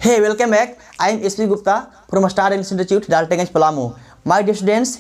Hey, welcome back. I am SP Gupta from Star Institute, Daltonganj, Palamu. My dear students,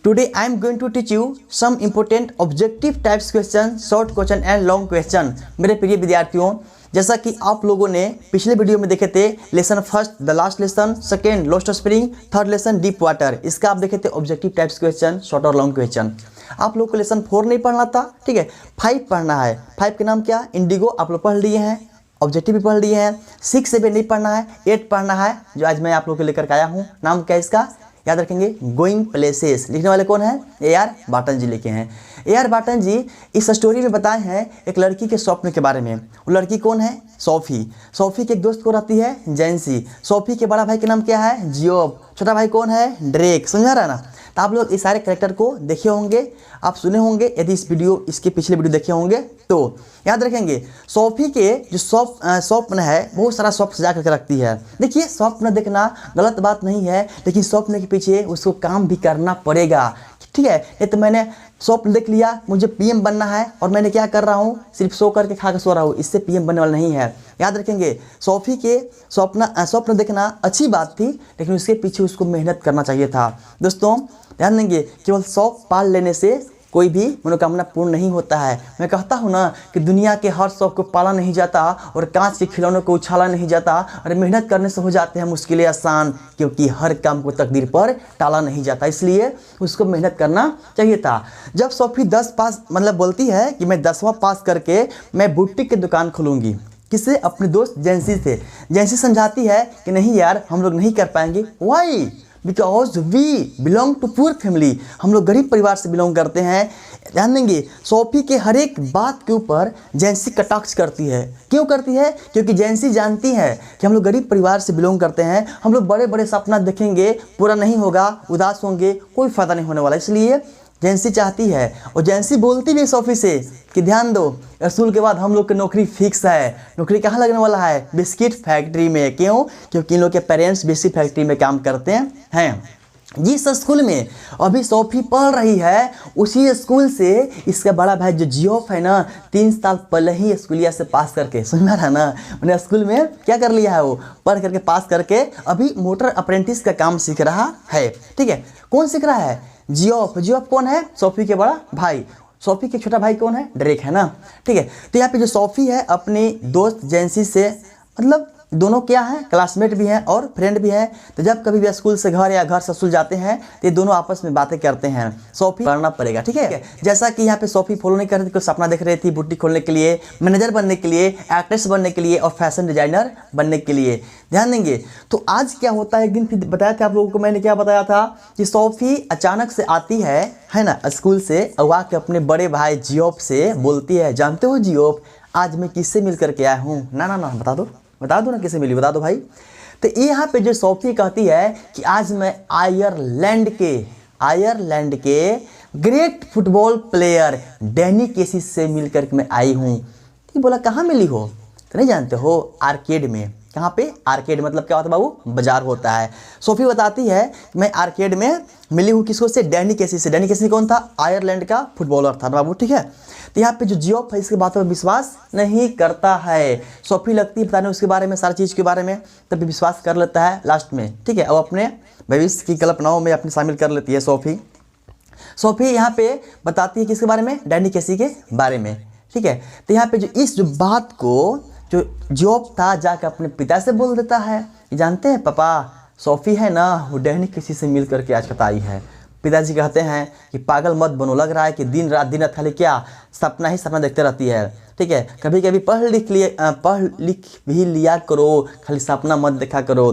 today I am going to teach you some important objective types question, short question and long question. मेरे प्रिय विद्यार्थियों, जैसा कि आप लोगों ने पिछले video में देखे थे lesson first the last lesson, second lost spring, third lesson deep water, इसका आप देखे थे ऑब्जेक्टिव टाइप्स क्वेश्चन, शॉर्ट और लॉन्ग क्वेश्चन। आप लोग को लेसन 4 नहीं पढ़ना था, ठीक है, 5 पढ़ना है। 5 के नाम क्या, इंडिगो आप लोग पढ़ लिए हैं, ऑब्जेक्टिव भी पढ़ लिए हैं। 6 से भी नहीं पढ़ना है, 8 पढ़ना है, जो आज मैं आप लोग को लेकर आया हूँ। नाम क्या है इसका, याद रखेंगे, गोइंग प्लेसेस। लिखने वाले कौन है, AR बाटन जी लिखे हैं। AR बाटन जी इस स्टोरी में बताए हैं एक लड़की के स्वप्न के बारे में। वो लड़की कौन है, सोफी। सोफी के एक दोस्त को रहती है जैंसी। सोफी के बड़ा भाई का नाम क्या है, जियोब। छोटा भाई कौन है, ड्रेक। समझा रहा ना। तो आप लोग इस सारे कैरेक्टर को देखे होंगे, आप सुने होंगे, यदि इसके पिछले वीडियो देखे होंगे तो याद रखेंगे। सोफी के जो स्वप्न है, बहुत सारा स्वप्न सजा करके रखती है। देखिए, स्वप्न देखना गलत बात नहीं है, लेकिन स्वप्न के पीछे उसको काम भी करना पड़ेगा, ठीक है। ये तो मैंने स्वप्न देख लिया, मुझे PM बनना है और मैंने क्या कर रहा हूँ, सिर्फ सो करके खा कर सो रहा हूँ, इससे PM बनने वाला नहीं है। याद रखेंगे, सोफी के स्वप्न देखना अच्छी बात थी, लेकिन उसके पीछे उसको मेहनत करना चाहिए था। दोस्तों ध्यान देंगे, केवल शौक पाल लेने से कोई भी मनोकामना पूर्ण नहीं होता है। मैं कहता हूँ ना कि दुनिया के हर शौक को पाला नहीं जाता और कांच के खिलौनों को उछाला नहीं जाता, और मेहनत करने से हो जाते हैं मुश्किलें आसान, क्योंकि हर काम को तकदीर पर टाला नहीं जाता, इसलिए उसको मेहनत करना चाहिए था। जब सोफी 10 पास बोलती है कि मैं 10वां पास करके मैं बुटीक की दुकान खोलूँगी, किससे, अपने दोस्त जैंसी से। जैंसी समझाती है कि नहीं यार, हम लोग नहीं कर पाएंगे। Why, because we belong to poor family, हम लोग गरीब परिवार से बिलोंग करते हैं। ध्यान देंगे, सोफी के हर एक बात के ऊपर जैंसी कटाक्ष करती है। क्यों करती है, क्योंकि जैंसी जानती है कि हम लोग गरीब परिवार से बिलोंग करते हैं, हम लोग बड़े बड़े सपना देखेंगे, पूरा नहीं होगा, उदास होंगे, कोई फायदा नहीं होने वाला, इसलिए जैंसी चाहती है। और जैंसी बोलती भी सोफी से कि ध्यान दो, स्कूल के बाद हम लोग की नौकरी फिक्स है। नौकरी कहाँ लगने वाला है, बिस्किट फैक्ट्री में। क्यों, क्योंकि इन लोग के पेरेंट्स बिस्किट फैक्ट्री में काम करते हैं। जिस स्कूल में अभी सोफी पढ़ रही है, उसी स्कूल से इसका बड़ा भाई जो जियोफ है ना, 3 साल पहले ही स्कूलिया से पास करके, सुनना रहा ना, मैंने स्कूल में क्या कर लिया है, वो पढ़ करके पास करके अभी मोटर अप्रेंटिस का काम सीख रहा है, ठीक है। कौन सीख रहा है, जियोफ। जियोफ कौन है, सोफी के बड़ा भाई। सोफी के छोटा भाई कौन है, ड्रेक है ना, ठीक है। तो यहाँ पे जो सोफी है अपनी दोस्त जैंसी से, दोनों क्या हैं, क्लासमेट भी हैं और फ्रेंड भी हैं। तो जब कभी भी स्कूल से घर या घर से स्कूल जाते हैं तो ये दोनों आपस में बातें करते हैं। सोफी पढ़ना पड़ेगा, ठीक है। जैसा कि यहाँ पे सोफी फॉलो नहीं कर रही थी, कुछ सपना देख रही थी, बुटीक खोलने के लिए, मैनेजर बनने के लिए, एक्ट्रेस बनने के लिए और फैशन डिजाइनर बनने के लिए। ध्यान देंगे, तो आज क्या होता है, एक दिन फिर बताया था आप लोगों को, मैंने क्या बताया था कि सोफी अचानक से आती है ना स्कूल से, और आके अपने बड़े भाई जियोप से बोलती है, जानते हो जियोप, आज मैं किससे मिल करके आया हूँ। ना बता दो ना किसे मिली, बता दो भाई। तो यहाँ पे जो सोफी कहती है कि आज मैं आयरलैंड के ग्रेट फुटबॉल प्लेयर डैनी केसी से मिलकर मैं आई हूँ। तो बोला कहाँ मिली हो, तो नहीं जानते हो, आर्केड में। कहाँ पे, आर्केड मतलब क्या होता है बाबू, बाजार होता है। सोफी बताती है कि मैं आर्केड में मिली हूँ, किसको से, डैनी केसी से। डैनी केसी कौन था, आयरलैंड का फुटबॉलर था बाबू, ठीक है। तो यहाँ पे जो जियोफ है इसके बातों पर विश्वास नहीं करता है। सोफी लगती है बताने उसके बारे में, सारी चीज़ के बारे में, तभी विश्वास कर लेता है लास्ट में, ठीक है। और अपने भविष्य की कल्पनाओं में अपने शामिल कर लेती है सोफी यहाँ पे बताती है किसके बारे में, डैनी केसी के बारे में, ठीक है। तो यहाँ पे जो बात को जो जियोफ था जाकर अपने पिता से बोल देता है, जानते हैं पापा, सोफी है ना, वो डैनी केसी से मिल करके आज आई है। पिताजी कहते हैं कि पागल मत बनो, लग रहा है कि दिन रात खाली क्या सपना ही सपना देखते रहती है, ठीक है। कभी कभी पढ़ लिख भी लिया करो, खाली सपना मत देखा करो।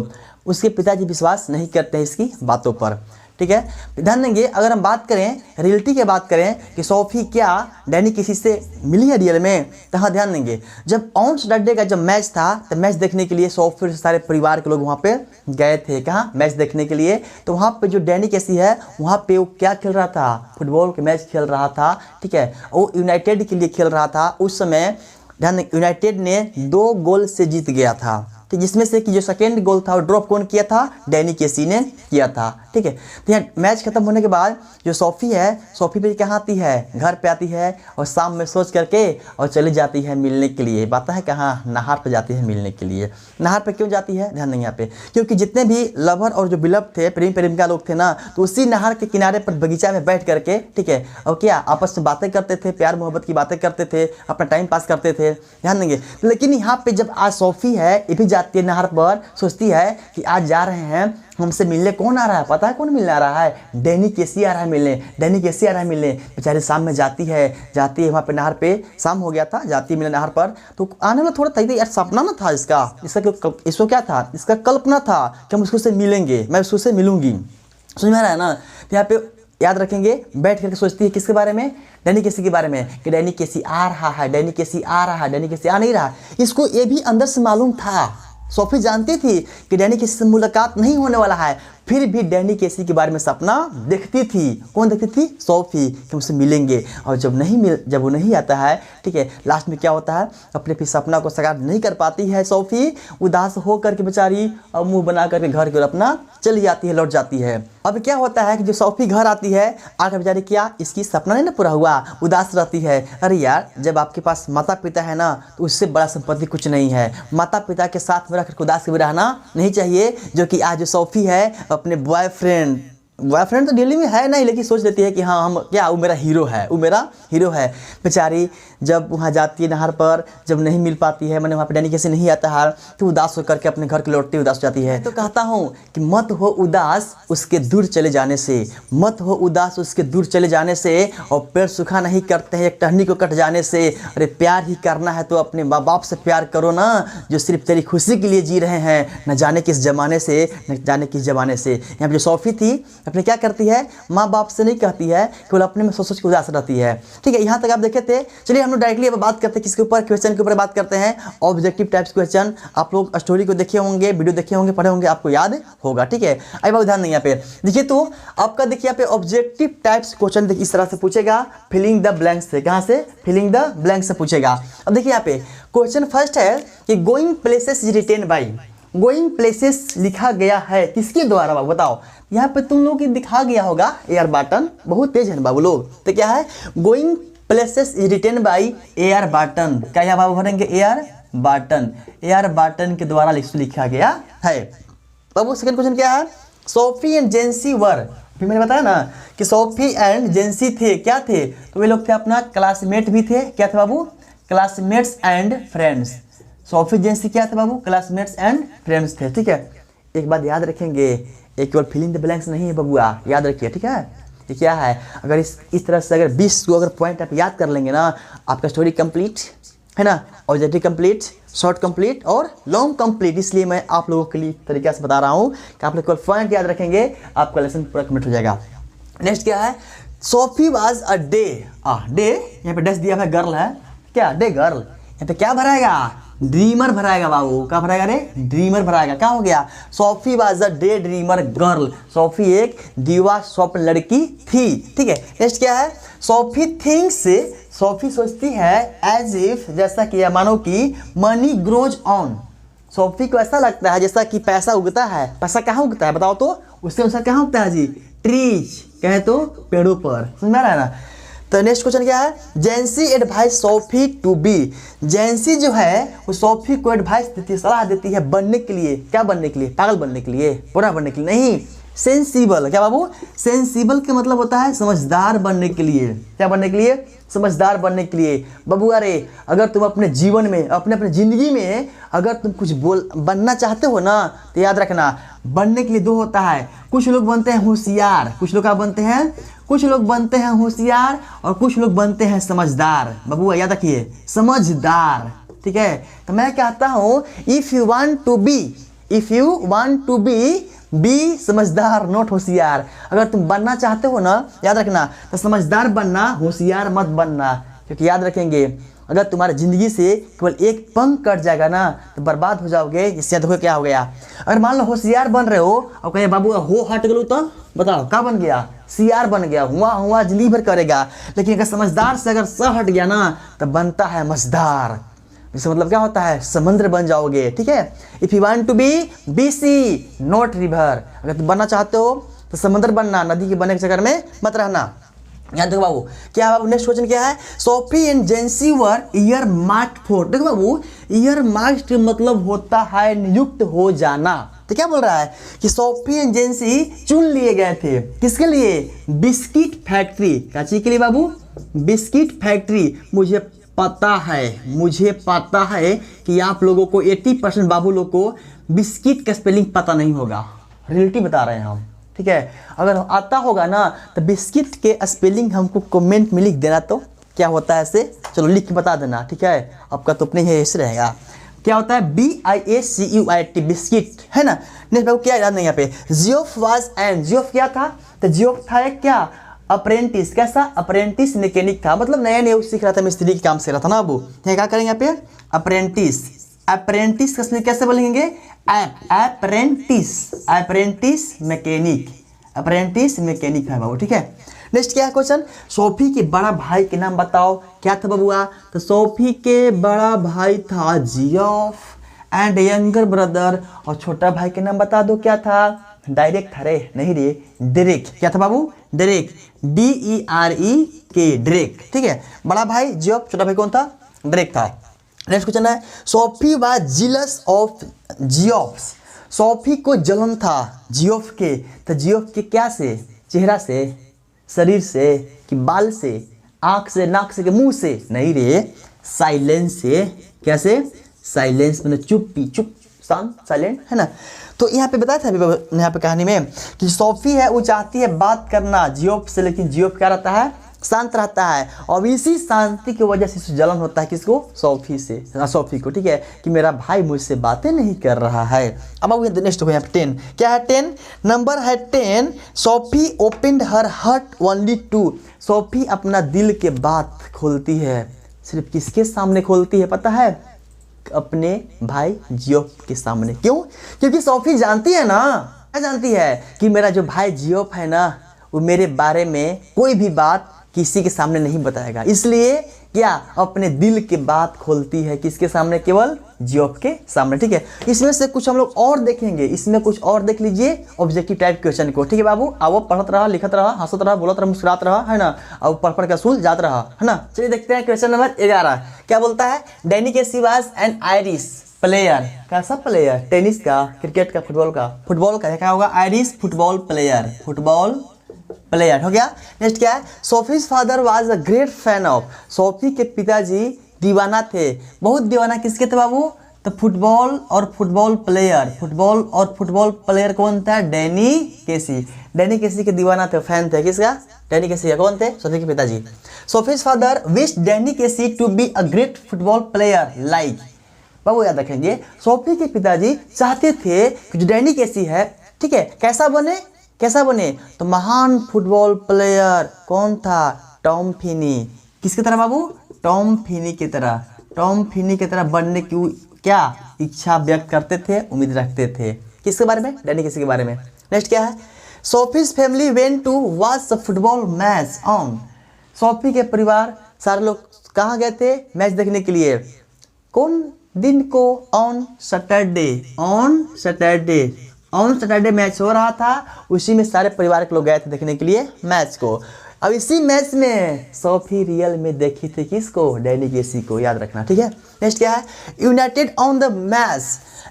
उसके पिताजी विश्वास नहीं करते हैं इसकी बातों पर, ठीक है। ध्यान देंगे, अगर हम बात करें रियलिटी की बात करें कि सोफी क्या डैनी किसी से मिली है रियल में, तो हाँ ध्यान देंगे, जब ऑन सैटरडे का जब मैच था तो मैच देखने के लिए सोफी से सारे परिवार के लोग वहाँ पे गए थे। कहाँ, मैच देखने के लिए। तो वहाँ पे जो डैनी केसी है वहाँ पे वो क्या खेल रहा था, फुटबॉल के मैच खेल रहा था, ठीक है। वो यूनाइटेड के लिए खेल रहा था। उस समय ध्यान, यूनाइटेड ने 2 गोल से जीत गया था, ठीक, जिसमें से कि जो सेकेंड गोल था वो ड्रॉप कौन किया था, डैनी केसी ने किया था। ठीक है, तो यहाँ मैच खत्म होने के बाद जो सोफी है, सोफी भी कहाँ आती है, घर पे आती है और शाम में सोच करके और चली जाती है मिलने के लिए। बात है कहाँ, नहर पे जाती है मिलने के लिए। नहर पे क्यों जाती है, ध्यान देंगे यहाँ पे, क्योंकि जितने भी लवर और जो बिलव थे, प्रेमी प्रेमिका लोग थे ना, तो उसी नहर के किनारे पर बगीचा में बैठ करके, ठीक है, और क्या आपस में बातें करते थे, प्यार मोहब्बत की बातें करते थे, अपना टाइम पास करते थे। ध्यान देंगे। लेकिन यहाँ पे जब आज सोफी है, ये भी जाती है नहर पर, सोचती है कि आज जा रहे हैं हमसे मिलने, कौन आ रहा है, पता है कौन मिलने आ रहा है, डैनी केसी आ रहा है मिलने, डैनी केसी आ रहा है मिलने। बेचारी शाम में जाती है वहाँ पे नहर पे, शाम हो गया था, जाती है मिलने नहर पर। तो आने वाला थोड़ा था यार, सपना ना था इसको क्या था, इसका कल्पना था कि हम उसको से मिलेंगे, मैं उसको से मिलूंगी। समझ में आ रहा है ना। तो यहाँ पे याद रखेंगे, बैठ करके सोचती है किसके बारे में, डैनी केसी के बारे में, कि डैनी केसी आ रहा है, डैनी केसी आ रहा है, डैनी केसी आ नहीं रहा। इसको ये भी अंदर से मालूम था, सोफी जानती थी कि डैनी केसी से मुलाकात नहीं होने वाला है, फिर भी डैनी केसी के बारे में सपना देखती थी। कौन देखती थी, सोफी, कि उससे मिलेंगे। और जब वो नहीं आता है, ठीक है, लास्ट में क्या होता है, अपने सपना को साकार नहीं कर पाती है सोफी, उदास हो करके बेचारी और मुंह बना करके घर की ओर अपना चली जाती है, लौट जाती है। अब क्या होता है कि जो सोफी घर आती है, आकर बेचारी क्या, इसकी सपना नहीं ना पूरा हुआ, उदास रहती है। अरे यार, जब आपके पास माता पिता है ना, तो उससे बड़ा संपत्ति कुछ नहीं है। माता पिता के साथ में रखकर उदास भी रहना नहीं चाहिए, जो कि आज जो सोफी है अपने बॉयफ्रेंड तो दिल्ली में है नहीं, लेकिन सोच लेती है कि हाँ हम क्या, वो मेरा हीरो है, वो मेरा हीरो है। बेचारी जब वहाँ जाती है नहर पर, जब नहीं मिल पाती है, मैंने वहाँ पे डैनी केसी नहीं आता है, तो उदास होकर के अपने घर के लौटती उदास हो जाती है। तो कहता हूँ कि मत हो उदास उसके दूर चले जाने से, मत हो उदास उसके दूर चले जाने से, और पेड़ सूखा नहीं करते हैं एक टहनी को कट जाने से। अरे प्यार ही करना है तो अपने माँ बाप से प्यार करो ना, जो सिर्फ तेरी खुशी के लिए जी रहे हैं, न जाने किस जमाने से, न जाने किस जमाने से। यहाँ पर जो सोफी थी अपने क्या करती है, माँ बाप से नहीं कहती है, केवल अपने में सोच सोच के उदास रहती है। ठीक है, यहाँ तक आप देखे थे। चलिए हम लोग डायरेक्टली अब बात करते हैं किसके ऊपर, क्वेश्चन के ऊपर बात करते हैं, ऑब्जेक्टिव टाइप्स क्वेश्चन। आप लोग स्टोरी को देखे होंगे, वीडियो देखे होंगे, पढ़े होंगे, आपको याद होगा। ठीक है, आई बात ध्यान नहीं यहाँ पे देखिए। तो आपका देखिए यहाँ पे ऑब्जेक्टिव टाइप्स क्वेश्चन देखिए इस तरह से पूछेगा, फिलिंग द ब्लैंक्स से। कहाँ से, फिलिंग द ब्लैंक्स से पूछेगा। अब देखिए यहाँ पे क्वेश्चन फर्स्ट है कि going places is written by, going places लिखा गया है किसके द्वारा, बाबू बताओ। यहाँ पे तुम लोग दिखा गया होगा, एआर बार्टन, बहुत तेज है बाबू लोग। तो क्या है, going places is written by AR Barton. क्या यहाँ बाबू भरेंगे, एआर बार्टन, एआर बार्टन के द्वारा लिखा गया है। बाबू सेकंड क्वेश्चन क्या है, सोफी एंड जेंसी वर, फिर मैंने बताया ना कि सोफी एंड जेंसी थे, क्या थे, तो वे लोग थे अपना क्लासमेट भी थे। क्या थे बाबू, क्लासमेट्स एंड फ्रेंड्स। सोफी जेंसी क्या थे बाबू, क्लासमेट्स एंड फ्रेंड्स थे। ठीक है, एक बात याद रखेंगे, एक केवल फिलिंग द ब्लैंक्स नहीं है बबुआ, याद रखिए। ठीक है, ये क्या है, अगर इस तरह से अगर 20 को अगर पॉइंट आप याद कर लेंगे ना, आपका स्टोरी कंप्लीट है ना, ऑब्जेक्टिव कंप्लीट, शॉर्ट कंप्लीट और लॉन्ग कंप्लीट। इसलिए मैं आप लोगों के लिए तरीके से बता रहा हूँ कि आप लोग केवल पॉइंट याद रखेंगे, आपका लेसन पूरा कंप्लीट हो जाएगा। नेक्स्ट क्या है, Sophie was a day, day यहाँ पे डैश दिया है, गर्ल है, क्या डे गर्ल, यहाँ पे क्या भराएगा, ड्रीमर भराएगा बाबू। क्या भराएगा रे, ड्रीमर भराएगा। क्या हो गया, Sophie was a day dreamer girl, Sophie एक दीवा स्वप्न लड़की थी। ठीक है, नेक्स्ट क्या है, सोफी थिंक्स, सोफी सोचती है, एज इफ जैसा कि, मानो कि, मनी ग्रोज ऑन, सोफी को ऐसा लगता है जैसा कि पैसा उगता है। पैसा कहाँ उगता है बताओ तो, उसके अनुसार कहाँ उगता है जी, ट्रीज, कहे तो पेड़ों पर। समझ में आ रहा है ना। तो नेक्स्ट क्वेश्चन क्या है, जेंसी एडवाइस सोफी टू बी, जेंसी जो है वो सोफी को एडवाइस देती है, सलाह देती है बनने के लिए। क्या बनने के लिए, पागल बनने के लिए, बुरा बनने के लिए नहीं, सेंसिबल। क्या बाबू, सेंसिबल का मतलब होता है समझदार बनने के लिए। क्या बनने के लिए, समझदार बनने के लिए। बाबू अरे अगर तुम अपने जीवन में, अपने ज़िंदगी में अगर तुम कुछ बनना चाहते हो ना, तो याद रखना, बनने के लिए दो होता है, कुछ लोग बनते हैं होशियार, कुछ लोग क्या बनते हैं, कुछ लोग बनते हैं होशियार और कुछ लोग बनते हैं समझदार। बाबू याद रखिए, समझदार। ठीक है, तो मैं कहता हूँ if you want to be समझदार नॉट होशियार। अगर तुम बनना चाहते हो ना, याद रखना, तो समझदार बनना, होशियार मत बनना। क्योंकि याद रखेंगे, अगर तुम्हारी ज़िंदगी से केवल एक पंख कट जाएगा ना, तो बर्बाद हो जाओगे। इससे देखो क्या हो गया, अगर मान लो होशियार बन रहे हो और कहे बाबू हो हट गलो, तो बताओ क्या बन गया, सियार बन गया, हुआ जिंदगी भर करेगा। लेकिन अगर समझदार से अगर स हट गया ना, तो बनता है मझदार। इसका मतलब क्या होता है, समुद्र बन जाओगे, ठीक है। If you want to be sea not river, अगर तुम बनना चाहते हो तो समुद्र बनना, नदी के बनने के चक्कर में मत रहना। यहाँ देखो बाबू, क्या है बाबू, नेक्स्ट क्वेश्चन क्या है, Sophie and जेंसी were year marked for. देखो बाबू, ईयर मार्क्ड मतलब होता है नियुक्त हो जाना। तो क्या बोल रहा है कि सोफी एंड जेंसी चुन लिए गए थे, किसके लिए, बिस्किट फैक्ट्री। क्या चीज के लिए बाबू, बिस्किट फैक्ट्री। मुझे पता है कि आप लोगों को 80% बाबू लोग को बिस्किट का स्पेलिंग पता नहीं होगा, रियलिटी बता रहे हैं हम, ठीक है। अगर आता होगा ना तो बिस्किट के स्पेलिंग हमको कमेंट में लिख देना, तो क्या होता है ऐसे, चलो लिख के बता देना, ठीक है। आपका तो अपने ही ऐसे रहेगा। क्या होता है, BISCUIT बिस्किट, है ना। नेक्स्ट बाबू क्या याद नहीं यहाँ पे, जियोफ वाज एंड, जियोफ क्या था, तो जियोफ था एक क्या, अप्रेंटिस। कैसा, अप्रेंटिस मैकेनिक था, मतलब नया नया सीख रहा था, मिस्त्री के काम सीख रहा था ना बाबू। क्या करेंगे यहाँ पे, अप्रेंटिस। अप्रेंटिस कैसे बोलेंगे, अप्रेंटिस मैकेनिक, अप्रेंटिस मैकेनिक है बाबू, ठीक है। नेक्स्ट क्या है क्वेश्चन, सोफी के बड़ा भाई के नाम बताओ। क्या था बबुआ, तो सोफी के बड़ा भाई था जियोफ एंड यंगर ब्रदर, और छोटा भाई के नाम बता दो, क्या था, डायरेक्ट था रे, नहीं रे, डेरेक। क्या था बाबू, डेरेक, DEREK, डेरेक, ठीक है। बड़ा भाई जियोफ, छोटा भाई कौन था, डेरेक था। नेक्स्ट क्वेश्चन है, Sophie was jealous of Geoff's. Sophie को जलन था जियोफ के, तो जियोफ के क्या से, चेहरा से, शरीर से, कि बाल से, आंख से, नाक से, कि मुंह से, नहीं रे, साइलेंस से। कैसे, साइलेंस मतलब चुप, शांत, साइलेंट, है ना। तो यहाँ पे बताया था अभी यहाँ पे कहानी में कि सोफी है वो चाहती है बात करना जियोफ से, लेकिन जियोफ क्या रहता है, शांत रहता है, और इसी शांति की वजह से जलन होता है किसको, सोफी से, सोफी को, ठीक है, कि मेरा भाई मुझसे बातें नहीं कर रहा है। अब नेक्स्ट हो यहाँ पे 10, क्या है 10 नंबर है 10, Sophie opened her heart only to. Sophie अपना दिल के बात खोलती है, सिर्फ किसके सामने खोलती है पता है, अपने भाई जियोफ के सामने। क्यों, क्योंकि सोफी जानती है ना, क्या जानती है कि मेरा जो भाई जियोफ है ना, वो मेरे बारे में कोई भी बात किसी के सामने नहीं बताएगा, इसलिए क्या अपने दिल की बात खोलती है, किसके सामने, केवल जियोफ के सामने, ठीक है। इसमें से कुछ हम लोग और देखेंगे, इसमें कुछ और देख लीजिए ऑब्जेक्टिव टाइप क्वेश्चन को, ठीक है बाबू। अब वो पढ़त रहा, लिखत रहा, हंसत रहा, बोलत रहा, मुस्कुरात रहा, है ना, अब पढ़ के स्कूल जात रहा, है ना। चलिए देखते हैं क्वेश्चन नंबर 11, क्या बोलता है, Danny Casey was an Irish player. कैसा प्लेयर, टेनिस का, क्रिकेट का, फुटबॉल का क्या होगा, Irish football player, football player हो गया। नेक्स्ट क्या है, Sophie's father was a great fan of. Sophie के पिताजी दीवाना थे, बहुत दीवाना किसके थे बाबू, तो फुटबॉल और फुटबॉल प्लेयर, फुटबॉल और फुटबॉल प्लेयर कौन था, डैनी केसी। डैनी केसी के दीवाना थे, फैन थे, किसका, डैनी केसी का। कौन थे, सोफी के पिताजी। Sophie's father wish Danny Casey to be a great football player like. बाबू याद रखेंगे, सोफी के पिताजी चाहते थे कि जो डैनी केसी है, ठीक है, कैसा बने, तो महान फुटबॉल प्लेयर। कौन था, टॉम फिनी। किसकी तरह बाबू, टॉम फिनी की तरह, टॉम फिनी की तरह बनने की क्या इच्छा व्यक्त करते थे, उम्मीद रखते थे, किसके बारे में, डैनी केसी के बारे में। नेक्स्ट क्या है, Sophie's family went to watch the football match on. Sophie के परिवार सारे लोग कहाँ गए थे, मैच देखने के लिए, कौन दिन को, ऑन सैटरडे मैच हो रहा था, उसी में सारे परिवार के लोग गए थे देखने के लिए मैच को। अब इसी मैच में सोफी रियल में देखी थी किसको, डैनी केसी को, याद रखना, ठीक है। नेक्स्ट क्या है, United on the match.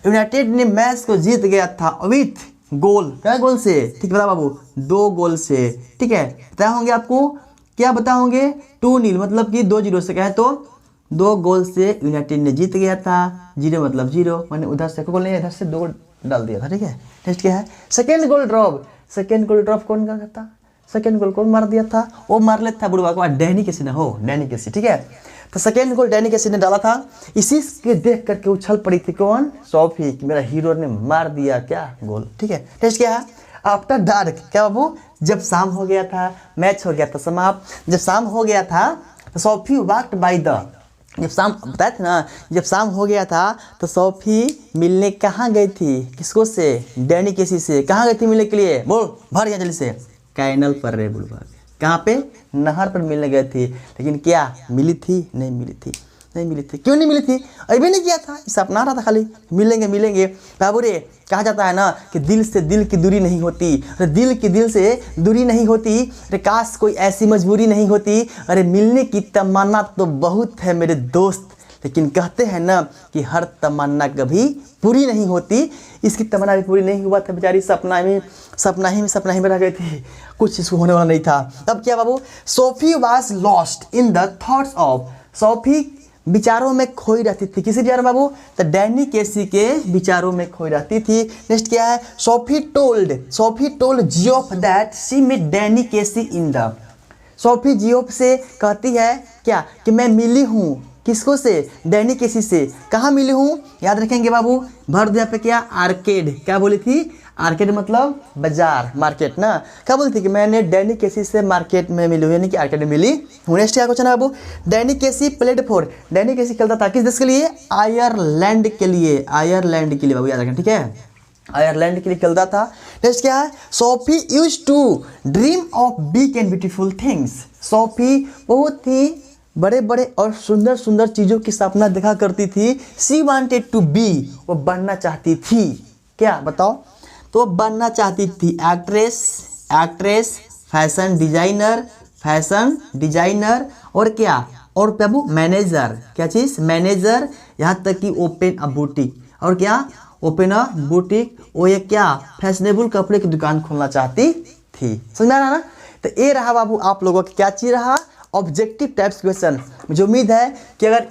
United ने मैच को जीत गया था विथ गोल, क्या गोल से, ठीक बता बाबू, 2 गोल से, ठीक है। बताए होंगे आपको, क्या बताए होंगे, 2-0 मतलब कि 2-0 से कहे तो 2 गोल से यूनाइटेड ने जीत गया था, 0 मतलब 0, मैंने उधर से गोल नहीं, इधर से 2 गोल डाल दिया था, ठीक है। नेक्स्ट क्या है, सेकेंड गोल ड्रॉप कौन का था, सेकेंड गोल कौन मार दिया था, वो मार लेता था बुढ़वा को, डैनी केसी ने, डैनी केसी, ठीक है। तो सेकेंड गोल डैनी केसी ने डाला था, इसी के देख करके उछल पड़ी थी कौन, सोफी, कि मेरा हीरो ने मार दिया क्या गोल, ठीक है। नेक्स्ट क्या है, आफ्टर डार्क, क्या बाबू, जब शाम हो गया था, मैच हो गया था समाप्त, जब शाम हो गया था तो सोफी वॉक्ड बाय द, जब शाम बताए थे ना, जब शाम हो गया था तो सोफी मिलने कहाँ गई थी, किसको से, डैनी केसी से। कहाँ गई थी मिलने के लिए, बोल भर गया जल्दी से, कैनल पर रे बुलवा, कहाँ पे, नहर पर मिलने गई थी, लेकिन क्या मिली थी, नहीं मिली थी। नहीं मिली थी। क्यों नहीं मिली थी? अभी नहीं किया था, सपना रहा था खाली, मिलेंगे मिलेंगे। बाबू रे, कहा जाता है ना कि दिल से दिल की दूरी नहीं होती, अरे दिल की दिल से दूरी नहीं होती, अरे काश कोई ऐसी मजबूरी नहीं होती, अरे मिलने की तमन्ना तो बहुत है मेरे दोस्त, लेकिन कहते हैं ना कि हर तमन्ना कभी पूरी नहीं होती। इसकी तमन्ना भी पूरी नहीं हुआ था बेचारी, सपना ही में रह गई थी, कुछ इसको होने वाला नहीं था। तब क्या बाबू, Sophie was lost in the thoughts of, Sophie विचारों में खोई रहती थी। किसी विचार में बाबू? तो डैनी केसी के विचारों में खोई रहती थी। नेक्स्ट क्या है, Sophie told Geoff that she met Danny Casey in the, Sophie Geoff से कहती है क्या कि मैं मिली हूँ, किसको से? डैनी केसी से। कहाँ मिली हूँ? याद रखेंगे बाबू, भर दिया पे क्या, आर्केड। क्या बोली थी? आर्केड मतलब बाजार, मार्केट ना। क्या बोलती थी कि मैंने डैनी केसी से मार्केट में मिली हूँ, यानी कि आर्केड में मिली हूँ। नेक्स्ट क्या क्वेश्चन है बाबू, Danny Casey played for, Danny Casey खेलता था किस देश के लिए? आयरलैंड के लिए, आयरलैंड के लिए बाबू, याद रखें, ठीक है, आयरलैंड के लिए खेलता था। नेक्स्ट क्या है, Sophie used to dream of big and beautiful things, Sophie बहुत ही बड़े बड़े और सुंदर सुंदर चीज़ों की सपना देखा करती थी। शी वांटेड टू बी, वो बनना चाहती थी, क्या बताओ? तो वो बनना चाहती थी एक्ट्रेस, फैशन डिजाइनर और क्या, और बाबू मैनेजर। क्या चीज़? मैनेजर। यहाँ तक कि ओपन अ बुटीक, और क्या, ओपन अ बुटीक, वो ये क्या, फैशनेबल कपड़े की दुकान खोलना चाहती थी। समझ में आ रहा ना? तो ये रहा बाबू आप लोगों का क्या चीज़ रहा, ऑब्जेक्टिव टाइप्स क्वेश्चन। मुझे उम्मीद है कि अगर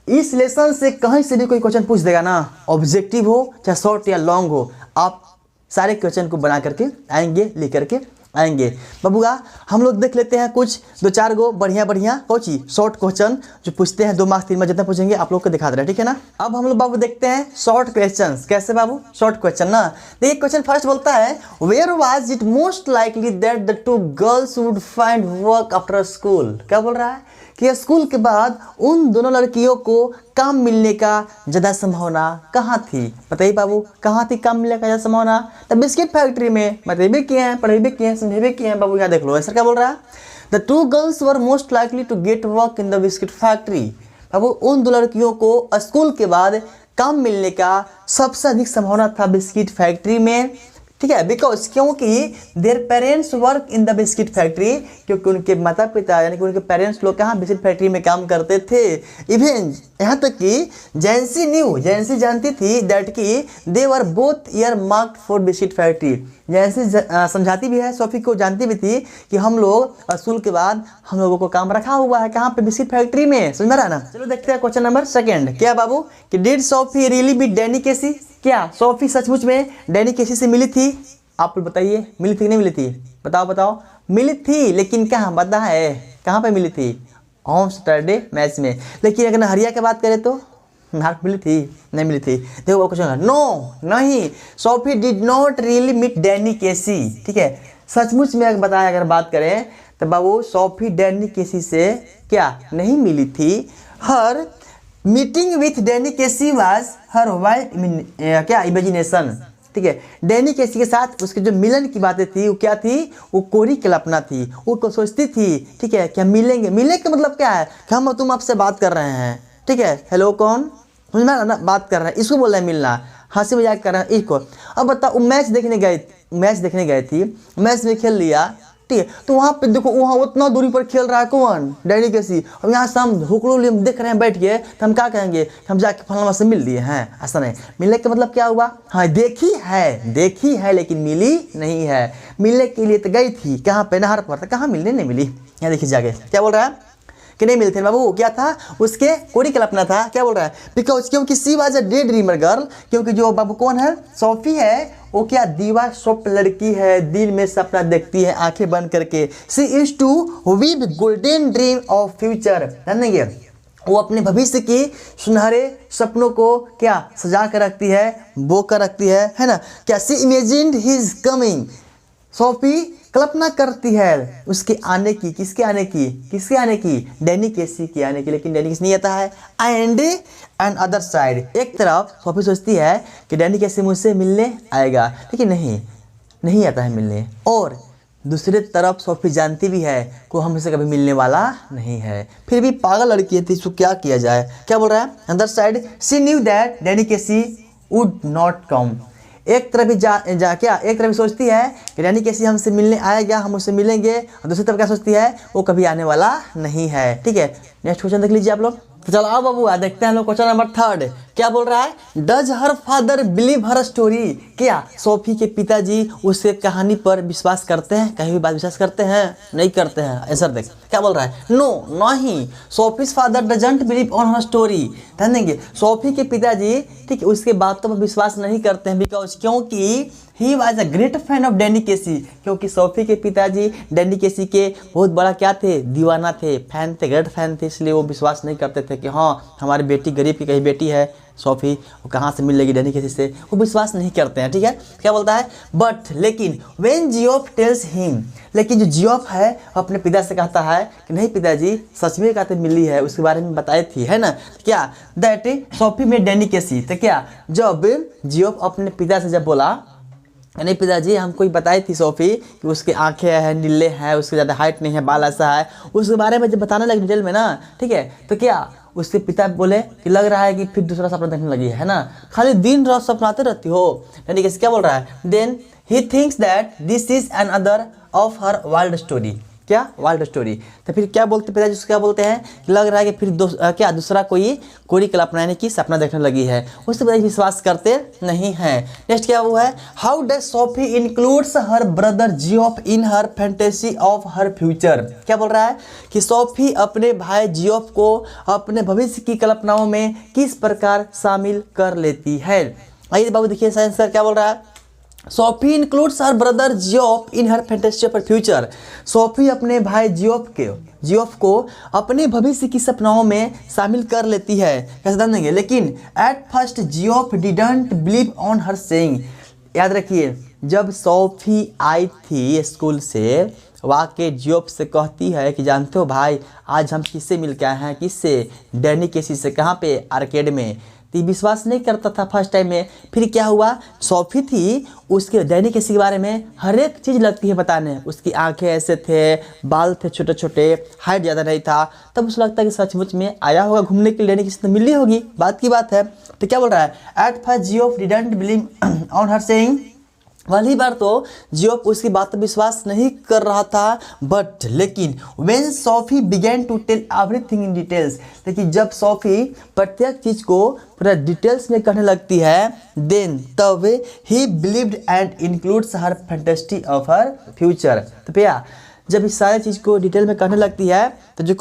इस लेसन से कहीं से भी कोई क्वेश्चन पूछ देगा ना, ऑब्जेक्टिव हो चाहे शॉर्ट या लॉन्ग हो, आप सारे क्वेश्चन को बना करके आएंगे, लेकर के आएंगे। बबुआ हम लोग देख लेते हैं कुछ 2-4 गो बढ़िया कोची शॉर्ट क्वेश्चन जो पूछते हैं 2 मार्क्स 3 मार्क्स जितना पूछेंगे आप लोग को दिखा दे रहे हैं, ठीक है ना। अब हम लोग बाबू देखते हैं शॉर्ट क्वेश्चंस। कैसे बाबू? शॉर्ट क्वेश्चन ना। देखिए क्वेश्चन फर्स्ट बोलता है, where was it most likely that the 2 girls would find work after school. क्या बोल रहा है कि स्कूल के बाद उन दोनों लड़कियों को काम मिलने का ज़्यादा संभावना कहाँ थी? बताइए बाबू, कहाँ थी काम मिलने का ज़्यादा संभावना? तो बिस्किट फैक्ट्री में। मतलब भी किए हैं, पढ़े भी किए हैं, समझे भी किए हैं बाबू। यहाँ देख लो आंसर क्या बोल रहा है, the 2 girls were most likely to get work in the biscuit factory. बाबू उन 2 लड़कियों को स्कूल के बाद काम मिलने का सबसे अधिक संभावना था बिस्किट फैक्ट्री में, ठीक है। बिकॉज क्योंकि their parents work in the biscuit factory, क्योंकि उनके माता पिता यानी कि उनके पेरेंट्स लोग कहाँ बिस्किट फैक्ट्री में काम करते थे। इवन यहाँ तक कि जैंसी जानती थी दैट कि they were both year marked for biscuit factory. Jansie समझाती भी है, सोफी को जानती भी थी कि हम लोग स्कूल के बाद हम लोगों को काम रखा हुआ है कहाँ पे, बिस्किट फैक्ट्री में। समझ में रहा ना। चलो देखते हैं क्वेश्चन नंबर 2। क्या बाबू कि did Sophie really beat Danny Casey, क्या सोफी सचमुच में डैनी केसी से मिली थी? आप बताइए, मिली थी कि नहीं मिली थी? बताओ। मिली थी, लेकिन कहाँ पता है कहाँ पे मिली थी? होम सैटरडे मैच में। लेकिन अगर हरिया की बात करें तो मार्क मिली थी? नहीं मिली थी। देखो क्वेश्चन, नो नहीं, Sophie did not really meet Danny Casey, ठीक है। सचमुच में अगर बताया, अगर बात करें तो बाबू सोफी डैनी केसी से क्या नहीं मिली थी। Her meeting with Danny Casey was her wild क्या इमेजिनेशन, ठीक है। डैनी केसी के साथ उसके जो मिलन की बातें थी वो क्या थी? वो कोरी कल्पना थी, वो सोचती थी, ठीक है। क्या मिलेंगे, मिलने का मतलब क्या है कि हम तुम आपसे बात कर रहे हैं, ठीक है। हेलो कौन, समझ में ना, बात कर रहे हैं, इसको बोल रहे हैं मिलना, हंसी मजाक कर रहे हैं इसको। अब बताओ मैच देखने गए थी, मैच में खेल लिया, ठीक है। तो वहाँ पे देखो, वहाँ उतना दूरी पर खेल रहा है कौन? डैनी केसी। अब यहाँ से हम हुकड़ू लिए देख रहे हैं बैठ के, तो हम क्या कहेंगे कि हम जाके फलाना से मिल लिए हैं? ऐसा नहीं। मिलने का मतलब क्या हुआ? हाँ देखी है लेकिन मिली नहीं है। मिलने के लिए तो गई थी, कहाँ पे? नहर पर। तो कहाँ मिलने नहीं मिली? यहाँ देखिए जाके क्या बोल रहा है कि नहीं मिलते बाबू। क्या था? उसके कोरी कल्पना था। क्या बोल रहा है? बिकॉज क्योंकि she was a day dreamer girl, क्योंकि जो बाबू कौन है? सोफी है, वो क्या दीवा स्वप्न लड़की है, दिन में सपना देखती है आंखें बंद करके। She is to weave golden dream of future, जानेंगे वो अपने भविष्य की सुनहरे सपनों को क्या सजा कर रखती है, बो कर रखती है ना। क्या सी इमेजिन्ड हिज कमिंग, सोफी कल्पना करती है उसके आने की। किसके आने की? डैनी केसी के आने की। लेकिन डैनी केसी नहीं आता है। एंड अदर साइड, एक तरफ सोफी सोचती है कि डैनी केसी मुझसे मिलने आएगा, लेकिन नहीं आता है मिलने। और दूसरे तरफ सोफी जानती भी है कि हमसे कभी मिलने वाला नहीं है, फिर भी पागल लड़की है, तो इसको क्या किया जाए। क्या बोल रहा है, other side she knew that Danny Casey would not come. एक तरफ भी एक तरफ भी सोचती है कि डैनी केसी हमसे मिलने आएगा, हम उससे मिलेंगे, और दूसरी तरफ क्या सोचती है, वो कभी आने वाला नहीं है। ठीक है, नेक्स्ट क्वेश्चन देख लीजिए आप लोग। तो चलो आओ बाबू देखते हैं हम लोग क्वेश्चन नंबर 3। क्या बोल रहा है, does her father believe her story. क्या सोफी के पिताजी उसके कहानी पर विश्वास करते हैं, कहीं भी बात विश्वास करते हैं, नहीं करते हैं। आंसर देख, क्या बोल रहा है, नो नहीं, Sophie's father doesn't believe on her story. ध्यान देंगे, सोफी के पिताजी ठीक है उसके बातों पर विश्वास नहीं करते हैं, बिकॉज क्योंकि he was a great fan of Danny Casey. क्योंकि सोफी के पिताजी डैनी केसी के बहुत बड़ा क्या थे, दीवाना थे, फैन थे, ग्रेट फैन थे, इसलिए वो विश्वास नहीं करते थे कि हाँ हमारी बेटी गरीब की कहीं बेटी है सोफी, वो कहाँ से मिल लेगी डैनी केसी से, वो विश्वास नहीं करते हैं। ठीक है, क्या बोलता है, बट लेकिन व्हेन जियोफ टेल्स हिम, लेकिन जो जियोफ है अपने पिता से कहता है कि नहीं पिताजी सच में कहते मिली है, उसके बारे में बताई थी, है ना। क्या दैट सोफी में डैनी केसी। तो क्या जब जियोफ अपने पिता से जब बोला नहीं पिताजी हमको ही बताई थी सोफी कि उसकी आंखें हैं, नीले हैं, उसके ज़्यादा हाइट नहीं है, बाल ऐसा है, उसके बारे में जब बताने लगे डिटेल में ना, ठीक है, तो क्या उसके पिता बोले कि लग रहा है कि फिर दूसरा सपना देखने लगी है ना, खाली दिन रात सपनाते रहती हो। यानी कि क्या बोल रहा है, then he thinks that this is an other of her wild story. क्या वाइल्ड स्टोरी। तो फिर क्या बोलते पिताजी उसको, क्या बोलते हैं कि लग रहा है कि फिर क्या दूसरा कोई कल्पना यानी कि सपना देखने लगी है, उससे पिताजी विश्वास करते नहीं हैं। नेक्स्ट क्या हुआ है, how does Sophie includes her brother Geoff in her fantasy of her future. क्या बोल रहा है कि सोफी अपने भाई जियोफ को अपने भविष्य की कल्पनाओं में किस प्रकार शामिल कर लेती है। आइए बाबू देखिए साइंस सर क्या बोल रहा है, Sophie includes her brother Geoff in her fantasy of future. Sophie अपने भाई जियोफ को अपने भविष्य की सपनाओं में शामिल कर लेती है। कैसे ध्यान देंगे, लेकिन at first Geoff didn't believe on her saying. याद रखिए जब सोफी आई थी स्कूल से, वाकई जियोफ से कहती है कि जानते हो भाई आज हम किससे मिल के आए हैं, किससे, डैनी केसी से। कहाँ पे, आर्केड में। तो विश्वास नहीं करता था फर्स्ट टाइम में। फिर क्या हुआ, सोफी थी उसके डैनी केसी के बारे में हर एक चीज़ लगती है बताने, उसकी आंखें ऐसे थे, बाल थे छोटे छोटे, हाइट ज़्यादा नहीं था, तब उसे लगता है कि सचमुच में आया होगा घूमने के लिए, डैनी केसी तो मिली होगी, बात की बात है। तो क्या बोल रहा है, at first Geoff didn't believe on her saying. पहली बार तो जियोफ उसकी बात पर विश्वास नहीं कर रहा था, बट लेकिन when Sophie began to tell everything in details, लेकिन जब सोफी प्रत्येक चीज़ को पूरा डिटेल्स में कहने लगती है, देन तब ही believed and includes her fantasy of her future. तो भैया जब इस सारी चीज़ को डिटेल में कहने लगती है तो जो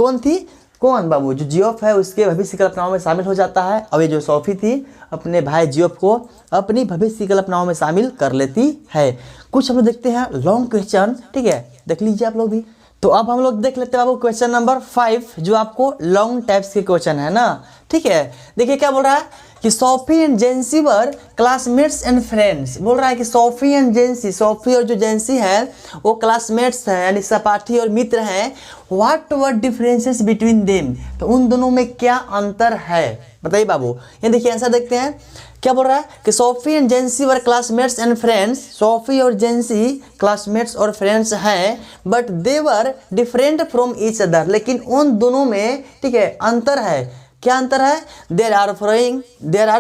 कौन बाबू, जो जियोफ है उसके भविष्य कल्पनाओं में शामिल हो जाता है। अब ये जो सोफी थी अपने भाई जियोफ को अपनी भविष्य कल्पनाओं में शामिल कर लेती है। कुछ हम लोग देखते हैं लॉन्ग क्वेश्चन, ठीक है, देख लीजिए आप लोग भी। तो अब हम लोग देख लेते हैं बाबू क्वेश्चन नंबर 5, जो आपको लॉन्ग टाइप्स के क्वेश्चन है ना, ठीक है। देखिए क्या बोल रहा है कि Sophie and जेंसी were classmates and friends. बोल रहा है कि सोफी एंड जेंसी, सोफी और जो जेंसी है वो क्लासमेट्स हैं यानी सहपाठी और मित्र हैं। What were differences between them, तो उन दोनों में क्या अंतर है बताइए बाबू। ये देखिए आंसर देखते हैं। क्या बोल रहा है कि Sophie and जेंसी were classmates and friends. Sophie और जेंसी क्लासमेट्स और फ्रेंड्स हैं, but they were different from each other, लेकिन उन दोनों में ठीक है अंतर है। क्या अंतर है, there are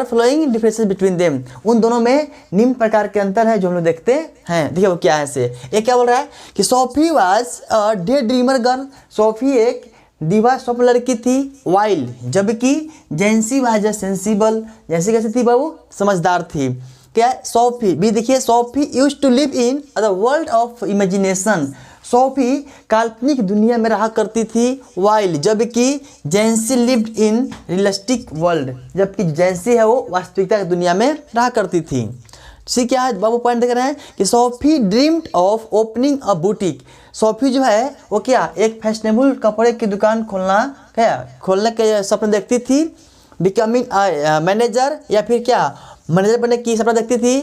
flowing differences between them. उन दोनों में निम्न प्रकार के अंतर है जो हम लोग देखते हैं। देखिए वो क्या है से, एक क्या बोल रहा है कि Sophie was a day dreamer girl. Sophie एक दीवा स्वप्न लड़की थी, वाइल, जबकि जेंसी वाज सेंसिबल। जेंसी कैसी थी बाबू, समझदार थी। क्या सोफी भी देखिए, Sophie used to live in the world of imagination. Sophie काल्पनिक दुनिया में रहा करती थी, वाइल, जबकि Jansie lived in realistic world. जबकि जेंसी है वो वास्तविकता की दुनिया में रहा करती थी। सी क्या है बाबू, पॉइंट देख रहे हैं कि Sophie dreamed of opening a boutique. Sophie जो है वो क्या एक फैशनेबल कपड़े की दुकान खोलने के सपने देखती थी। बिकमिंग मैनेजर या फिर क्या मैनेजर बनने की सपना देखती थी।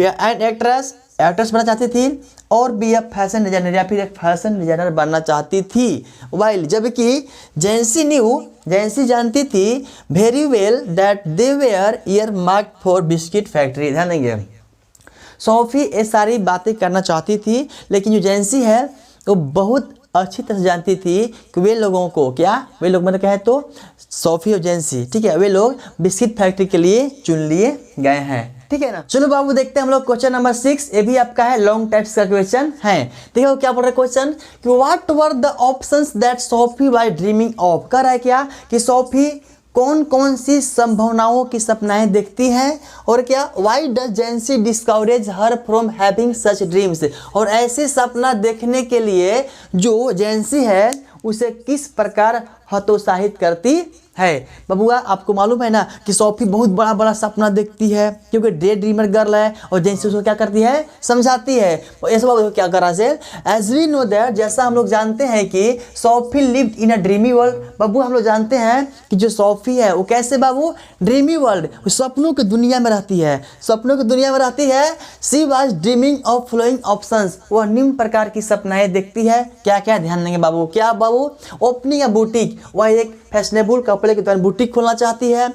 एंड एक्ट्रेस बनना चाहती थी, और बी ए फैशन डिजाइनर या फिर एक फैशन डिजाइनर बनना चाहती थी। वाइल जबकि जेंसी जानती थी very well that they were ear marked for biscuit factory. ध्यान देंगे, सोफी ये सारी बातें करना चाहती थी, लेकिन जो जेंसी है वो बहुत अच्छी तरह से जानती थी कि वे लोगों को क्या, वे लोग मतलब क्या है तो सोफी और जेंसी, ठीक है, वे लोग बिस्किट फैक्ट्री के लिए चुन लिए गए हैं, ठीक है ना। चलो बाबू देखते हैं हम लोग क्वेश्चन नंबर 6। ये भी आपका है, लॉन्ग टाइप्स का क्वेश्चन है। देखो क्या बोल रहा है क्वेश्चन कि what were the options that Sophie was dreaming of. कह रहा है क्या कि सोफी कौन कौन सी संभावनाओं की सपनाएं देखती हैं, और क्या why does Jansie discourage her from having such dreams. और ऐसे सपना देखने के लिए जो जेंसी है उसे किस प्रकार हतोत्साहित करती है। बबुआ आपको मालूम है ना कि सोफी बहुत बड़ा बड़ा सपना देखती है क्योंकि डे ड्रीमर गर्ल है, और जेंसी उसको क्या करती है, समझाती है। ऐसा बाबू क्या करा से एज वी नो दैट, जैसा हम लोग जानते हैं कि Sophie lived in a dreamy world. बबू हम लोग जानते हैं कि जो सोफी है वो कैसे बाबू, ड्रीमी वर्ल्ड, सपनों की दुनिया में रहती है, सपनों की दुनिया में रहती है। She was dreaming of flowing options, वह निम्न प्रकार की सपनाएं देखती है। क्या क्या ध्यान देंगे बाबू, क्या बाबू, ओपनिंग अ बुटीक, वह एक फैशनेबल कपड़े की दुकान बुटीक खोलना चाहती है।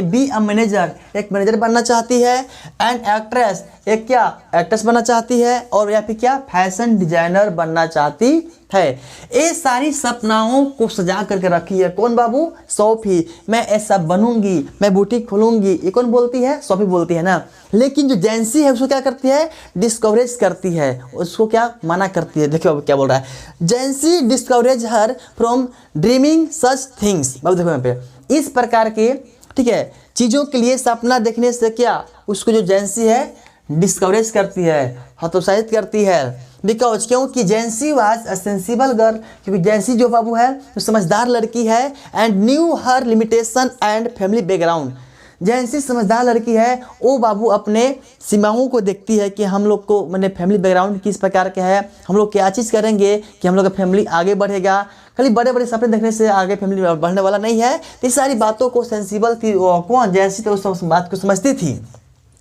बी अ मैनेजर, एक मैनेजर बनना चाहती है। एंड एक्ट्रेस, एक क्या एक्ट्रेस बनना चाहती है। और या फिर क्या फैशन डिजाइनर बनना चाहती है। ये सारी सपनाओं को सजा करके रखी है कौन बाबू, सोफी। मैं ऐसा बनूंगी, मैं बुटीक खोलूंगी, ये कौन बोलती है, सोफी बोलती है ना। लेकिन जो जेंसी है उसको क्या करती है, डिस्कवरेज करती है, उसको क्या मना करती है। देखिए क्या बोल रहा है, Jansie discourage her from dreaming such things. बाबू देखो यहाँ पे इस प्रकार के, ठीक है, चीज़ों के लिए सपना देखने से क्या उसको जो जेंसी है डिस्कवरेज करती है, हतोत्साहित करती है। बिकॉज क्योंकि Jansie was a sensible girl, क्योंकि जेंसी जो बाबू है तो समझदार लड़की है। And knew her limitation and family background, Jansie समझदार लड़की है, वो बाबू अपने सीमाओं को देखती है कि हम लोग को मैंने फैमिली बैकग्राउंड किस प्रकार का है, हम लोग क्या चीज़ करेंगे कि हम लोग का फैमिली आगे बढ़ेगा। खाली बड़े बड़े सपने देखने से आगे फैमिली बढ़ने वाला नहीं है। तो इस सारी बातों को सेंसिबल थी कौन, जेंसी, तो उस बात को समझती थी।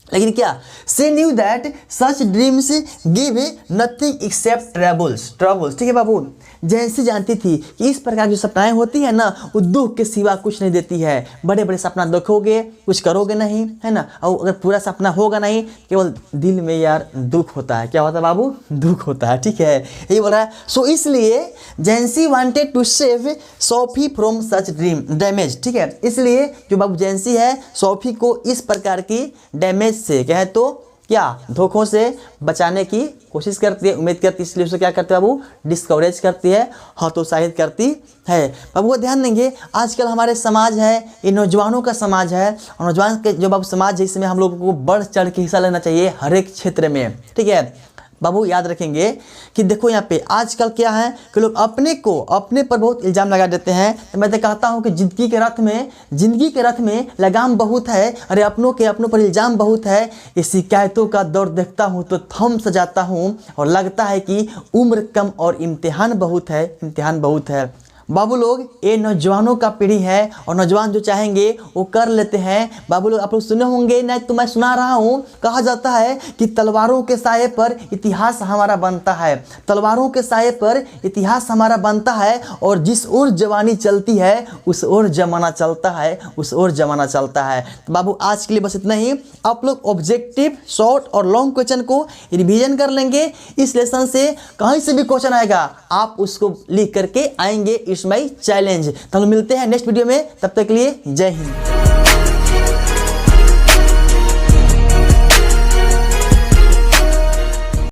लेकिन क्या, she knew that such dreams give nothing except troubles, ठीक है बाबू। जेंसी जानती थी कि इस प्रकार की जो सपनाएं होती है ना वो दुख के सिवा कुछ नहीं देती है। बड़े बड़े सपना देखोगे कुछ करोगे नहीं, है ना, और अगर पूरा सपना होगा नहीं, केवल दिल में यार दुख होता है। क्या होता है बाबू, दुख होता है, ठीक है, यही बोल रहा है। सो इसलिए Jansie wanted to save Sophie from such dream damage, ठीक है। इसलिए जो बाबू जेंसी है सोफी को इस प्रकार की डैमेज से, क्या है तो क्या धोखों से बचाने की कोशिश करती है, उम्मीद करती है। इसलिए उसे क्या करती है बाबू, डिस्कवरेज करती है, हतोत्साहित करती है। बाबू वो ध्यान देंगे आजकल हमारे समाज है ये नौजवानों का समाज है, और नौजवान के जो बाबू समाज है इसमें हम लोगों को बढ़ चढ़ के हिस्सा लेना चाहिए हर एक क्षेत्र में, ठीक है। बाबू याद रखेंगे कि देखो यहाँ पे आजकल क्या है कि लोग अपने पर बहुत इल्ज़ाम लगा देते हैं। तो मैं तो कहता हूँ कि ज़िंदगी के रथ में लगाम बहुत है, अरे अपनों पर इल्ज़ाम बहुत है। ये शिकायतों का दौर देखता हूँ तो थम सजाता हूँ, और लगता है कि उम्र कम और इम्तिहान बहुत है। बाबू लोग ये नौजवानों का पीढ़ी है, और नौजवान जो चाहेंगे वो कर लेते हैं। बाबू लोग आप लोग सुने होंगे ना, तो मैं सुना रहा हूँ, कहा जाता है कि तलवारों के साये पर इतिहास हमारा बनता है, तलवारों के साये पर इतिहास हमारा बनता है, और जिस ओर जवानी चलती है उस ओर जमाना चलता है, तो बाबू आज के लिए बस इतना ही। आप लोग ऑब्जेक्टिव, शॉर्ट और लॉन्ग क्वेश्चन को रिवीजन कर लेंगे। इस लेसन से कहीं से भी क्वेश्चन आएगा आप उसको लिख करके आएंगे, इट्स माय चैलेंज। तो हम मिलते हैं नेक्स्ट वीडियो में, तब तक के लिए जय हिंद।